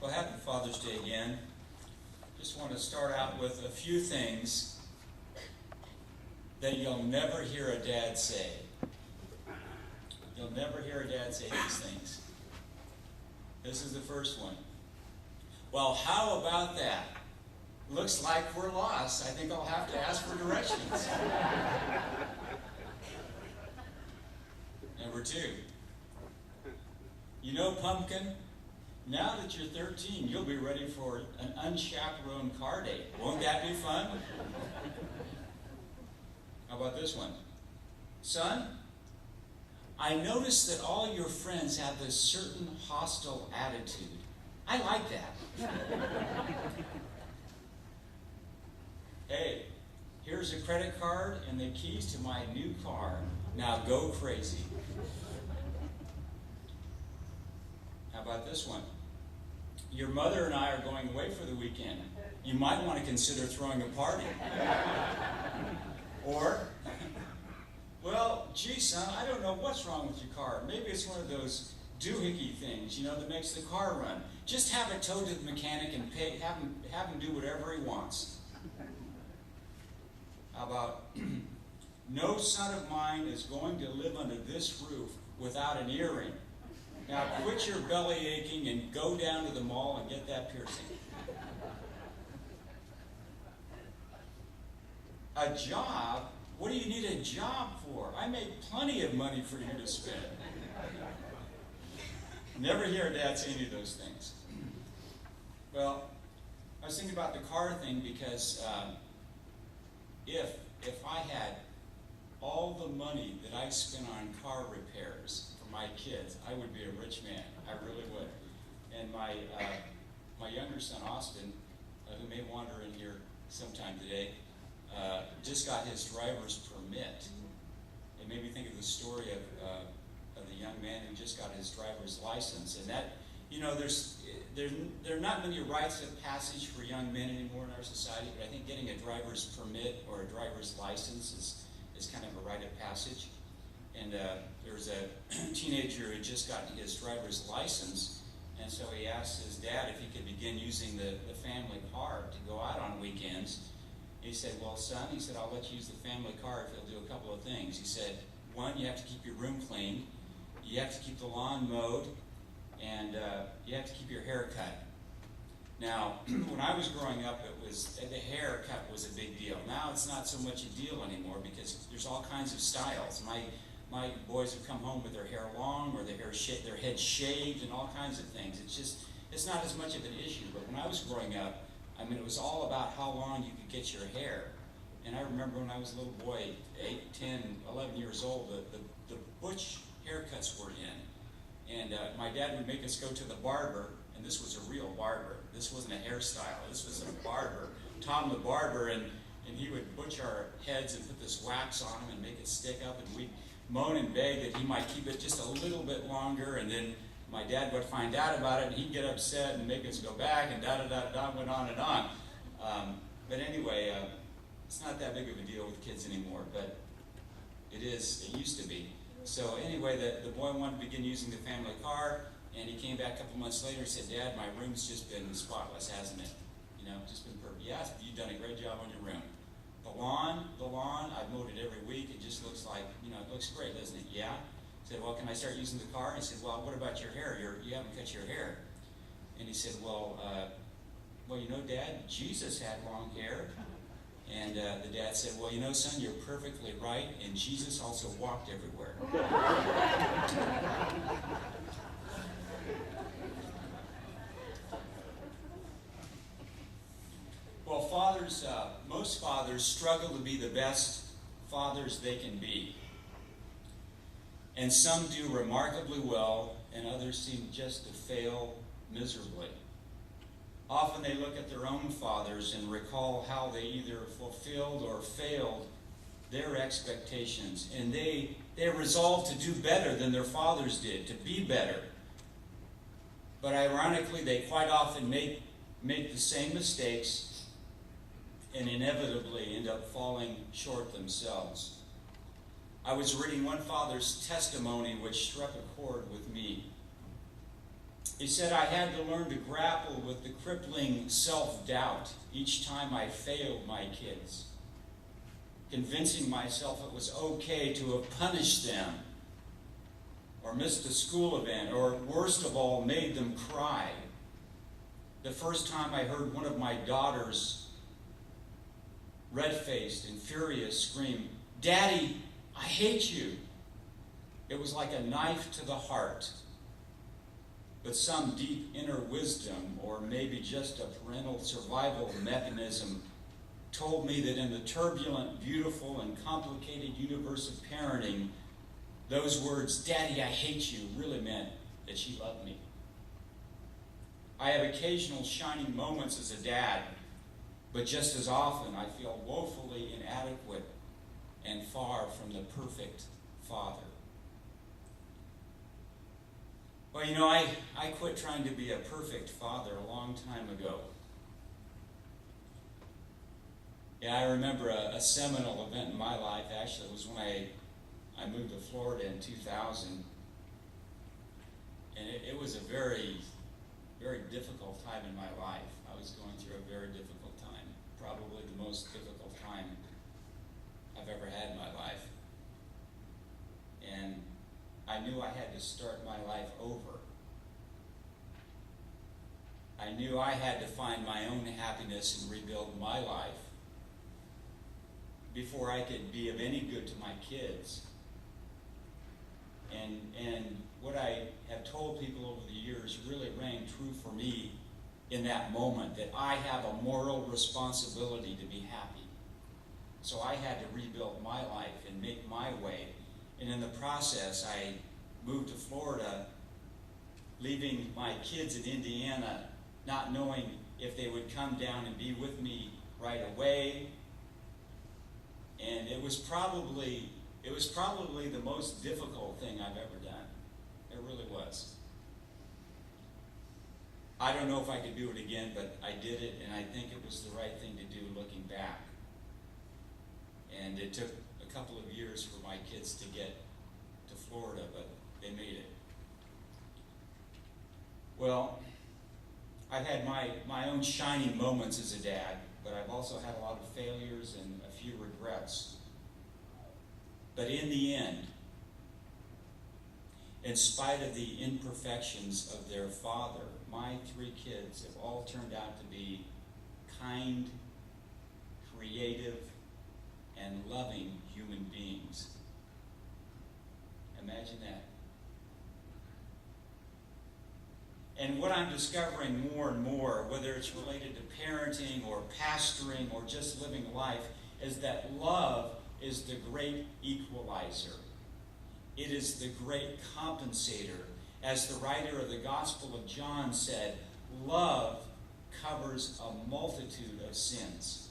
Well, happy Father's Day again. Just want to start out with a few things that you'll never hear a dad say. You'll never hear a dad say these things. This is the first one. Well, how about that? Looks like we're lost. I think I'll have to ask for directions. Number two. You know, Pumpkin, now that you're 13, you'll be ready for an unchaperoned car date. Won't that be fun? How about this one? Son, I noticed that all your friends have this certain hostile attitude. I like that. Hey, here's a credit card and the keys to my new car. Now go crazy. How about this one? Your mother and I are going away for the weekend. You might want to consider throwing a party. Or, well, gee, son, I don't know what's wrong with your car. Maybe it's one of those doohickey things, that makes the car run. Just have it towed to the mechanic and have him do whatever he wants. How about, no son of mine is going to live under this roof without an earring. Now quit your belly aching and go down to the mall and get that piercing. A job? What do you need a job for? I make plenty of money for you to spend. Never hear a dad say any of those things. Well, I was thinking about the car thing because if I had all the money that I spent on car repairs for my kids, I would be a rich man. I really would. And my younger son, Austin, who may wander in here sometime today, just got his driver's permit. It made me think of the story of the young man who just got his driver's license. And that, there are not many rites of passage for young men anymore in our society, but I think getting a driver's permit or a driver's license is kind of a rite of passage. And there was a teenager who had just gotten his driver's license, and so he asked his dad if he could begin using the family car to go out on weekends. He said, well, son, I'll let you use the family car if you'll do a couple of things. He said, one, you have to keep your room clean, you have to keep the lawn mowed, and you have to keep your hair cut. Now, when I was growing up, the haircut was a big deal. Now it's not so much a deal anymore because there's all kinds of styles. My boys have come home with their hair long or their head shaved and all kinds of things. It's not as much of an issue. But when I was growing up, it was all about how long you could get your hair. And I remember when I was a little boy, 8, 10, 11 years old, the butch haircuts were in. And my dad would make us go to the barber, and this was a real barber. This wasn't a hairstyle. This was a barber, Tom the barber, and he would butch our heads and put this wax on them and make it stick up, and we'd moan and beg that he might keep it just a little bit longer, and then my dad would find out about it, and he'd get upset and make us go back, and da-da-da-da, went on and on. But anyway, it's not that big of a deal with kids anymore, but it used to be. So anyway, the boy wanted to begin using the family car, and he came back a couple months later and said, Dad, my room's just been spotless, hasn't it? Just been perfect. Yes, you've done a great job on your room. The lawn, I've mowed it every week. It just looks like, it looks great, doesn't it? Yeah. I said, well, can I start using the car? He said, well, what about your hair? You haven't cut your hair. And he said, well, Dad, Jesus had long hair. And the dad said, well, son, you're perfectly right, and Jesus also walked everywhere. Well, most fathers struggle to be the best fathers they can be. And some do remarkably well, and others seem just to fail miserably. Often they look at their own fathers and recall how they either fulfilled or failed their expectations, and they resolve to do better than their fathers did, to be better. But ironically, they quite often make the same mistakes and inevitably end up falling short themselves. I was reading one father's testimony which struck a chord with me. He said, I had to learn to grapple with the crippling self-doubt each time I failed my kids, convincing myself it was okay to have punished them or missed a school event or, worst of all, made them cry. The first time I heard one of my daughters, red-faced and furious, scream, Daddy, I hate you. It was like a knife to the heart. But some deep inner wisdom, or maybe just a parental survival mechanism, told me that in the turbulent, beautiful, and complicated universe of parenting, those words, Daddy, I hate you, really meant that she loved me. I have occasional shining moments as a dad, but just as often I feel woefully inadequate and far from the perfect father. Well, you know, I quit trying to be a perfect father a long time ago. Yeah, I remember a seminal event in my life. Actually, it was when I moved to Florida in 2000. And it was a very, very difficult time in my life. I was going through a very difficult time. Probably the most difficult time I've ever had in my life. And I knew I had to start my life over. I knew I had to find my own happiness and rebuild my life before I could be of any good to my kids. And what I have told people over the years really rang true for me in that moment, that I have a moral responsibility to be happy. So I had to rebuild my life and make my way. And in the process, I moved to Florida, leaving my kids in Indiana, not knowing if they would come down and be with me right away. And it was probably the most difficult thing I've ever done. It really was. I don't know if I could do it again, but I did it, and I think it was the right thing to do looking back. And it took a couple of years for my kids to get to Florida, but they made it. Well, I've had my own shining moments as a dad, but I've also had a lot of failures and a few regrets. But in the end, in spite of the imperfections of their father, my 3 kids have all turned out to be kind, creative, and loving human beings. Imagine that. And what I'm discovering more and more, whether it's related to parenting or pastoring or just living life, is that love is the great equalizer. It is the great compensator. As the writer of the Gospel of John said, love covers a multitude of sins.